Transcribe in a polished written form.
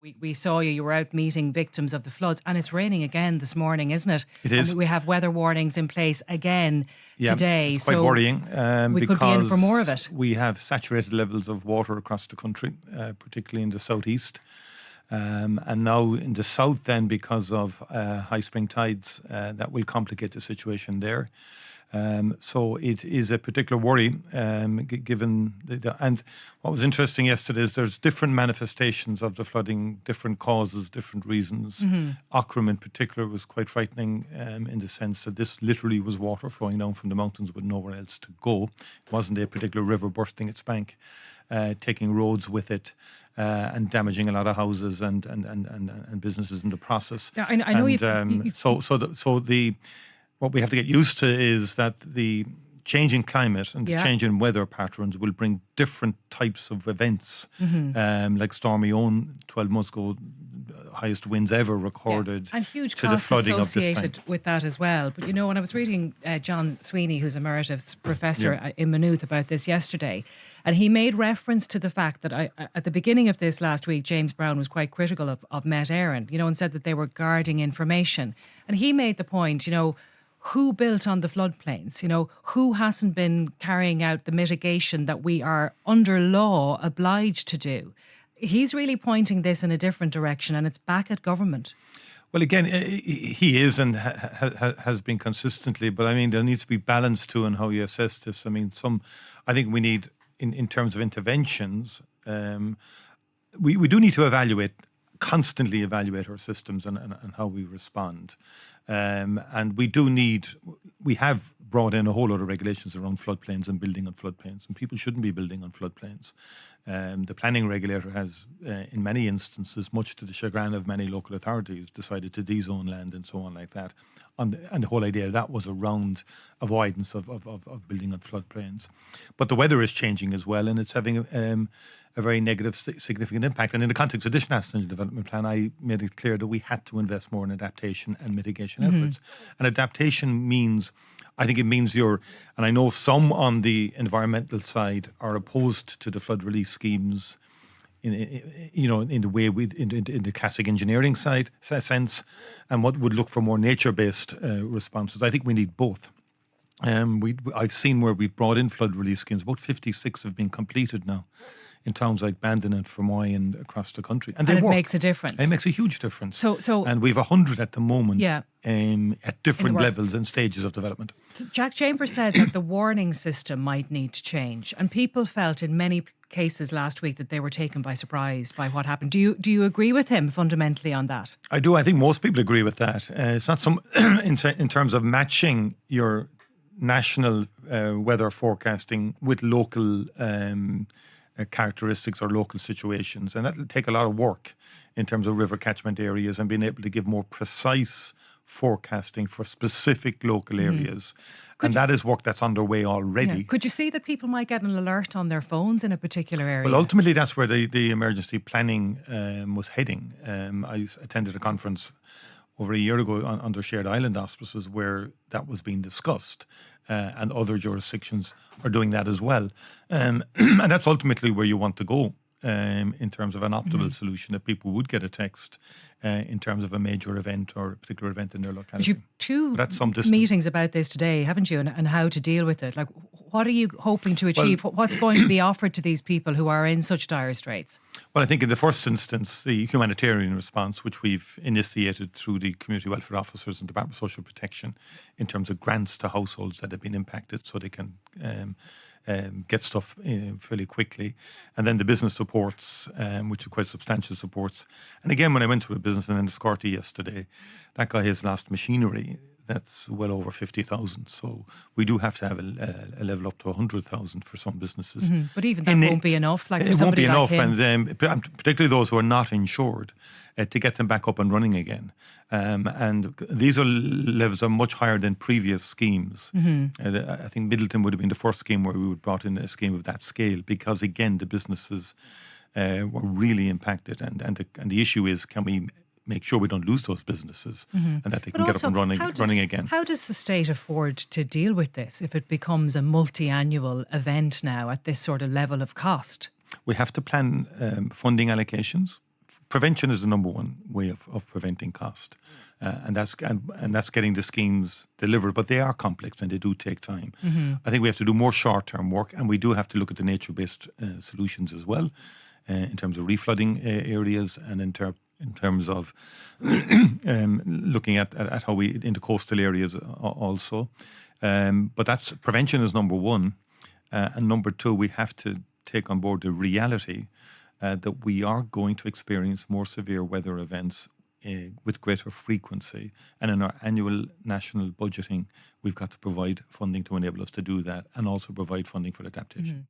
We saw you were out meeting victims of the floods, and it's raining again this morning, isn't it? It is. And we have weather warnings in place again today. It's quite so worrying we could be in for more of it. We have saturated levels of water across the country, particularly in the southeast. And now in the south then, because of high spring tides, that will complicate the situation there. So it is a particular worry, given and what was interesting yesterday is there's different manifestations of the flooding, different causes, different reasons. Ockram in particular was quite frightening in the sense that this literally was water flowing down from the mountains with nowhere else to go. It wasn't a particular river bursting its bank, taking roads with it. And damaging a lot of houses and businesses in the process. Yeah, I know what we have to get used to is that the changing climate and the change in weather patterns will bring different types of events. Like Stormy Owen 12 months ago, highest winds ever recorded. And huge to costs the flooding associated of this with that as well. But when I was reading John Sweeney, who's emeritus professor in Maynooth, about this yesterday, and he made reference to the fact that at the beginning of this last week, James Brown was quite critical of Met Éireann, and said that they were guarding information. And he made the point, who built on the floodplains? Who hasn't been carrying out the mitigation that we are under law obliged to do? He's really pointing this in a different direction, and it's back at government. Well, again, he is and has been consistently, but I mean, there needs to be balance too in how you assess this. I mean, I think we need, in terms of interventions, we do need to constantly evaluate our systems and how we respond. And we have brought in a whole lot of regulations around floodplains and building on floodplains, and people shouldn't be building on floodplains. The planning regulator has, in many instances, much to the chagrin of many local authorities, decided to dezone land and so on like that. And the whole idea of that was around avoidance of building on floodplains. But the weather is changing as well, and it's having a very negative, significant impact. And in the context of this National Development Plan, I made it clear that we had to invest more in adaptation and mitigation efforts. And adaptation means, I think it means and I know some on the environmental side are opposed to the flood relief schemes in the way in the classic engineering side sense, and what would look for more nature-based responses. I think we need both. I've seen where we've brought in flood relief schemes. About 56 have been completed now in towns like Bandon and Fermoy and across the country, and it makes a difference. It makes a huge difference. So and we've 100 at the moment. At different levels and stages of development. So Jack Chambers said that the warning system might need to change, and people felt in many cases last week that they were taken by surprise by what happened. Do you agree with him fundamentally on that? I do. I think most people agree with that. It's not in terms of matching your national weather forecasting with local characteristics or local situations, and that'll take a lot of work in terms of river catchment areas and being able to give more precise forecasting for specific local areas. And that is work that's underway already. Yeah. Could you see that people might get an alert on their phones in a particular area? Well, ultimately, that's where the emergency planning was heading. I attended a conference over a year ago under shared island auspices where that was being discussed. And other jurisdictions are doing that as well. And that's ultimately where you want to go in terms of an optimal solution, that people would get a text in terms of a major event or a particular event in their locality. You've two meetings about this today, haven't you, and how to deal with it? Like, what are you hoping to achieve? What's going to be offered to these people who are in such dire straits? Well, I think in the first instance, the humanitarian response, which we've initiated through the community welfare officers and Department of Social Protection in terms of grants to households that have been impacted so they can get stuff fairly quickly. And then the business supports, which are quite substantial supports. And again, when I went to a business in Enniscorthy yesterday, that guy has lost machinery that's well over 50,000. So we do have to have a level up to 100,000 for some businesses. But even that won't be enough. Like, it won't be enough, him. And particularly those who are not insured, to get them back up and running again. And these levels are much higher than previous schemes. I think Middleton would have been the first scheme where we would brought in a scheme of that scale, because again, the businesses were really impacted. And the issue is, can we make sure we don't lose those businesses and that they can get up and running again. How does the state afford to deal with this if it becomes a multi-annual event now at this sort of level of cost? We have to plan funding allocations prevention is the number one way of preventing cost, and that's getting the schemes delivered. But they are complex and they do take time. I think we have to do more short-term work, and we do have to look at the nature-based solutions as well, in terms of reflooding areas, and in terms of looking at how we into coastal areas also. But that's prevention is number one, and number two, we have to take on board the reality that we are going to experience more severe weather events with greater frequency. And in our annual national budgeting, we've got to provide funding to enable us to do that, and also provide funding for adaptation.